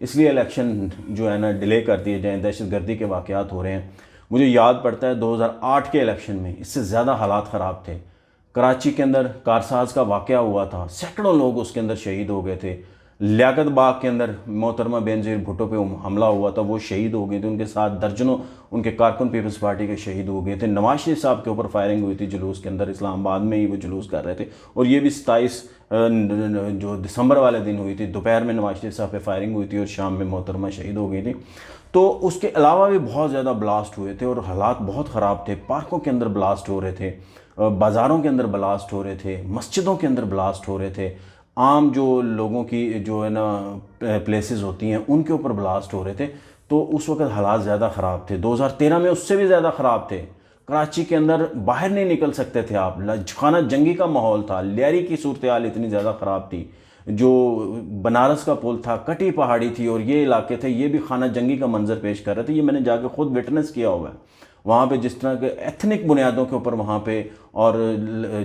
اس لیے الیکشن جو ہے نا ڈیلے کر دیے جائیں، دہشت گردی کے واقعات ہو رہے ہیں۔ مجھے یاد پڑتا ہے 2008 کے الیکشن میں اس سے زیادہ حالات خراب تھے۔ کراچی کے اندر کارساز کا واقعہ ہوا تھا، سینکڑوں لوگ اس کے اندر شہید ہو گئے تھے۔ لیاقت باغ کے اندر محترمہ بینظیر بھٹو پہ حملہ ہوا تھا، وہ شہید ہو گئے تھے، ان کے ساتھ درجنوں ان کے کارکن پیپلز پارٹی کے شہید ہو گئے تھے۔ نواز شریف صاحب کے اوپر فائرنگ ہوئی تھی جلوس کے اندر، اسلام آباد میں ہی وہ جلوس کر رہے تھے، اور یہ بھی 27 جو دسمبر والے دن ہوئی تھی۔ دوپہر میں نواز شریف صاحب پہ فائرنگ ہوئی تھی اور شام میں محترمہ شہید ہو گئی تھی۔ تو اس کے علاوہ بھی بہت زیادہ بلاسٹ ہوئے تھے اور حالات بہت خراب تھے۔ پارکوں کے اندر بلاسٹ ہو رہے تھے، بازاروں کے اندر بلاسٹ ہو رہے تھے، مسجدوں کے اندر بلاسٹ ہو رہے تھے، عام جو لوگوں کی جو ہے نا پلیسز ہوتی ہیں ان کے اوپر بلاسٹ ہو رہے تھے۔ تو اس وقت حالات زیادہ خراب تھے۔ 2013 میں اس سے بھی زیادہ خراب تھے۔ کراچی کے اندر باہر نہیں نکل سکتے تھے آپ، خانہ جنگی کا ماحول تھا، لیاری کی صورتحال اتنی زیادہ خراب تھی۔ جو بنارس کا پل تھا، کٹی پہاڑی تھی، اور یہ علاقے تھے، یہ بھی خانہ جنگی کا منظر پیش کر رہے تھے۔ یہ میں نے جا کے خود وٹنس کیا ہوا ہے۔ وہاں پہ جس طرح کے ایتھنک بنیادوں کے اوپر وہاں پہ اور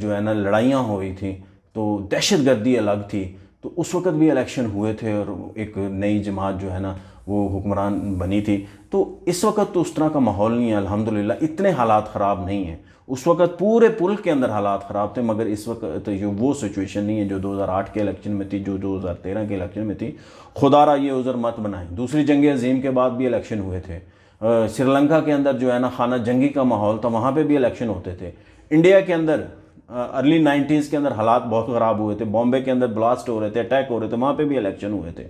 جو ہے نا لڑائیاں ہو رہی تھیں، تو دہشت گردی الگ تھی۔ تو اس وقت بھی الیکشن ہوئے تھے اور ایک نئی جماعت جو ہے نا وہ حکمران بنی تھی۔ تو اس وقت تو اس طرح کا ماحول نہیں ہے، الحمدللہ اتنے حالات خراب نہیں ہیں۔ اس وقت پورے ملک کے اندر حالات خراب تھے، مگر اس وقت جو وہ سچویشن نہیں ہے جو 2008 کے الیکشن میں تھی، جو 2013 کے الیکشن میں تھی۔ خدا را یہ عذر مت بنائیں، دوسری جنگ عظیم کے بعد بھی الیکشن ہوئے تھے۔ سری لنکا کے اندر جو ہے نا خانہ جنگی کا ماحول تھا، وہاں پہ بھی الیکشن ہوتے تھے۔ انڈیا کے اندر ارلی 90s کے اندر حالات بہت خراب ہوئے تھے، بامبے کے اندر بلاسٹ ہو رہے تھے، اٹیک ہو رہے تھے، وہاں پہ بھی الیکشن ہوئے تھے۔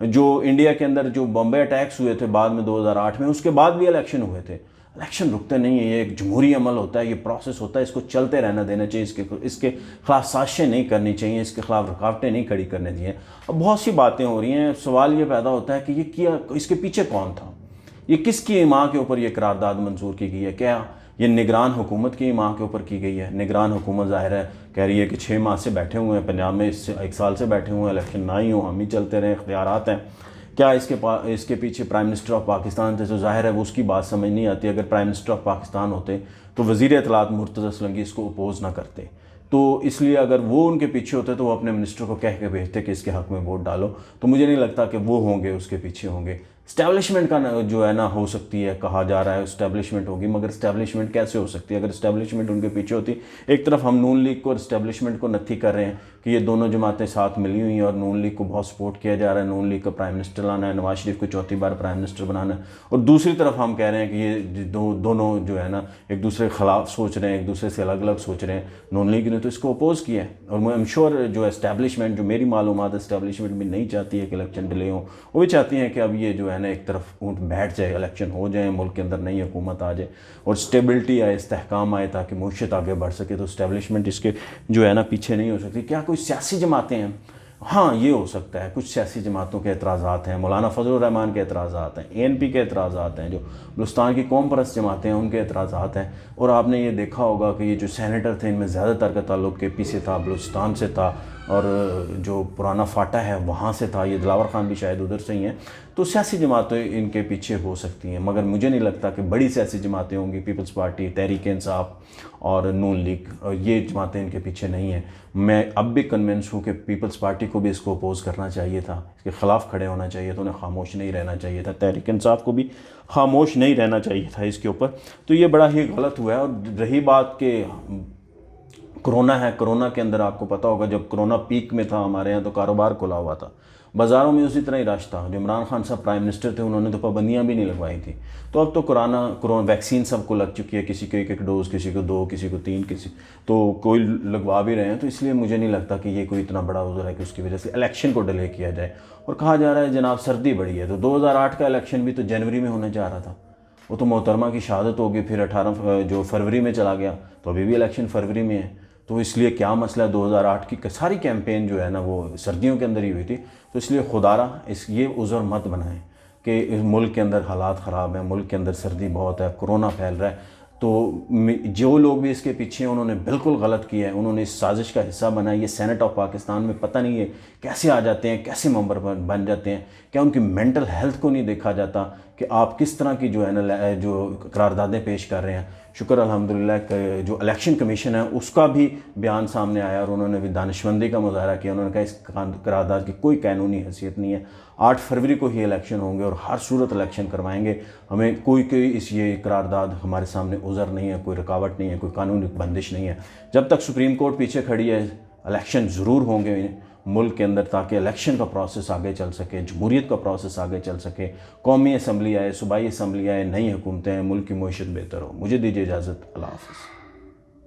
جو انڈیا کے اندر جو بامبے اٹیکس ہوئے تھے بعد میں 2008 میں، اس کے بعد بھی الیکشن ہوئے تھے۔ الیکشن رکتے نہیں ہیں، یہ ایک جمہوری عمل ہوتا ہے، یہ پروسیس ہوتا ہے، اس کو چلتے رہنا دینا چاہیے، اس کے خلاف سازشیں نہیں کرنی چاہیے، اس کے خلاف رکاوٹیں نہیں کھڑی کرنے چاہیے۔ اب بہت سی باتیں ہو رہی ہیں، سوال یہ پیدا ہوتا ہے کہ یہ کیا، اس کے پیچھے کون تھا؟ یہ کس کی ماں کے اوپر یہ قرارداد منظور کی گئی ہے؟ کیا یہ نگران حکومت کی ماں کے اوپر کی گئی ہے؟ نگران حکومت ظاہر ہے کہہ رہی ہے کہ 6 ماہ سے بیٹھے ہوئے ہیں پنجاب میں، اس سے 1 سال سے بیٹھے ہوئے ہیں، الیکشن نہ ہی ہوں، ہم ہی چلتے رہیں، اختیارات ہیں۔ کیا اس کے پیچھے پرائم منسٹر آف پاکستان تھے؟ تو ظاہر ہے وہ اس کی بات سمجھ نہیں آتی۔ اگر پرائم منسٹر آف پاکستان ہوتے تو وزیر اطلاعات مرتضی اسلم اس کو اپوز نہ کرتے۔ تو اس لیے اگر وہ ان کے پیچھے ہوتے تو وہ اپنے منسٹر کو کہہ کے بھیجتے کہ اس کے حق میں ووٹ ڈالو۔ تو مجھے نہیں لگتا کہ وہ ہوں گے اس کے پیچھے ہوں گے۔ اسٹیبلشمنٹ کا جو ہے نا ہو سکتی ہے، کہا جا رہا ہے اسٹیبلشمنٹ ہوگی، مگر اسٹیبلشمنٹ کیسے ہو سکتی ہے اگر اسٹیبلشمنٹ ان کے پیچھے ہوتی؟ ایک طرف ہم نون لیگ کو اور اسٹیبلشمنٹ کو نتھی کر رہے ہیں کہ یہ دونوں جماعتیں ساتھ ملی ہوئی ہیں اور نون لیگ کو بہت سپورٹ کیا جا رہا ہے، نون لیگ کا پرائم منسٹر لانا ہے، نواز شریف کو 4تھی بار پرائم منسٹر بنانا ہے، اور دوسری طرف ہم کہہ رہے ہیں کہ یہ دونوں جو ہے نا ایک دوسرے کے خلاف سوچ رہے ہیں، ایک دوسرے سے الگ الگ سوچ رہے ہیں۔ نون لیگ نے تو اس کو اپوز کیا ہے، اور میں ایم شور جو اسٹیبلشمنٹ، جو میری معلومات ہے، اسٹیبلشمنٹ بھی نہیں چاہتی ہے کہ الیکشن ڈیلے ہوں، وہ بھی چاہتی ہیں کہ اب یہ جو ہے نا ایک طرف اونٹ بیٹھ جائے، الیکشن ہو جائیں، ملک کے اندر نئی حکومت آ جائے اور اسٹیبلٹی آئے، استحکام آئے، تاکہ معیشت آگے بڑھ سکے۔ تو اسٹیبلشمنٹ اس کے جو ہے نا پیچھے نہیں ہو سکتی۔ کیا کوئی سیاسی جماعتیں ہیں؟ ہاں یہ ہو سکتا ہے، کچھ سیاسی جماعتوں کے اعتراضات ہیں، مولانا فضل الرحمان کے اعتراضات ہیں، ANP کے اعتراضات ہیں، جو بلوچستان کی قوم پرست جماعتیں ہیں ان کے اعتراضات ہیں۔ اور آپ نے یہ دیکھا ہوگا کہ یہ جو سینیٹر تھے ان میں زیادہ تر کا تعلق KP سے تھا، بلوچستان سے تھا، اور جو پرانا فاٹا ہے وہاں سے تھا، یہ دلاور خان بھی شاید ادھر سے ہی ہیں۔ تو سیاسی جماعتیں ان کے پیچھے ہو سکتی ہیں، مگر مجھے نہیں لگتا کہ بڑی سیاسی جماعتیں ہوں گی۔ پیپلز پارٹی، تحریک انصاف اور نون لیگ، یہ جماعتیں ان کے پیچھے نہیں ہیں۔ میں اب بھی کنونس ہوں کہ پیپلز پارٹی کو بھی اس کو اپوز کرنا چاہیے تھا، اس کے خلاف کھڑے ہونا چاہیے تھا، انہیں خاموش نہیں رہنا چاہیے تھا۔ تحریک انصاف کو بھی خاموش نہیں رہنا چاہیے تھا اس کے اوپر۔ تو یہ بڑا ہی غلط ہوا ہے۔ اور رہی بات کہ کرونا ہے، کرونا کے اندر آپ کو پتہ ہوگا جب کرونا پیک میں تھا ہمارے یہاں تو کاروبار کھلا ہوا تھا، بازاروں میں اسی طرح ہی رش تھا۔ جو عمران خان صاحب پرائم منسٹر تھے انہوں نے تو پابندیاں بھی نہیں لگوائی تھیں۔ تو اب تو کرونا ویکسین سب کو لگ چکی ہے، کسی کو 1 ڈوز، کسی کو 2، کسی کو 3، کسی تو کوئی لگوا بھی رہے ہیں۔ تو اس لیے مجھے نہیں لگتا کہ یہ کوئی اتنا بڑا عذر ہے کہ اس کی وجہ سے الیکشن کو ڈیلے کیا جائے۔ اور کہا جا رہا ہے جناب سردی بڑی ہے، تو 2008 کا الیکشن بھی تو جنوری میں ہونے جا رہا تھا، وہ تو محترمہ کی شہادت ہوگی، پھر 18 جو فروری میں چلا گیا، تو ابھی بھی الیکشن فروری میں ہے۔ تو اس لیے کیا مسئلہ ہے؟ 2008 کی ساری کیمپین جو ہے نا وہ سردیوں کے اندر ہی ہوئی تھی۔ تو اس لیے خدا را یہ عذر مت بنائیں کہ اس ملک کے اندر حالات خراب ہیں، ملک کے اندر سردی بہت ہے، کرونا پھیل رہا ہے۔ تو جو لوگ بھی اس کے پیچھے ہیں انہوں نے بالکل غلط کیا ہے، انہوں نے اس سازش کا حصہ بنا ہے۔ یہ سینٹ آف پاکستان میں پتہ نہیں ہے کیسے آ جاتے ہیں، کیسے ممبر بن جاتے ہیں، کیا ان کی مینٹل ہیلتھ کو نہیں دیکھا جاتا کہ آپ کس طرح کی جو ہے نا جو قراردادیں پیش کر رہے ہیں. شکر الحمدللہ کہ جو الیکشن کمیشن ہے اس کا بھی بیان سامنے آیا اور انہوں نے بھی دانشمندی کا مظاہرہ کیا. انہوں نے کہا اس قرارداد کی کوئی قانونی حیثیت نہیں ہے. 8 فروری کو ہی الیکشن ہوں گے اور ہر صورت الیکشن کروائیں گے. ہمیں کوئی اس یہ قرارداد ہمارے سامنے عذر نہیں ہے, کوئی رکاوٹ نہیں ہے, کوئی قانونی بندش نہیں ہے. جب تک سپریم کورٹ پیچھے کھڑی ہے الیکشن ضرور ہوں گے ملک کے اندر, تاکہ الیکشن کا پروسیس آگے چل سکے, جمہوریت کا پروسیس آگے چل سکے, قومی اسمبلی آئے, صوبائی اسمبلی آئے, نئی حکومتیں ہیں, ملک کی معیشت بہتر ہو. مجھے دیجیے اجازت. اللہ حافظ.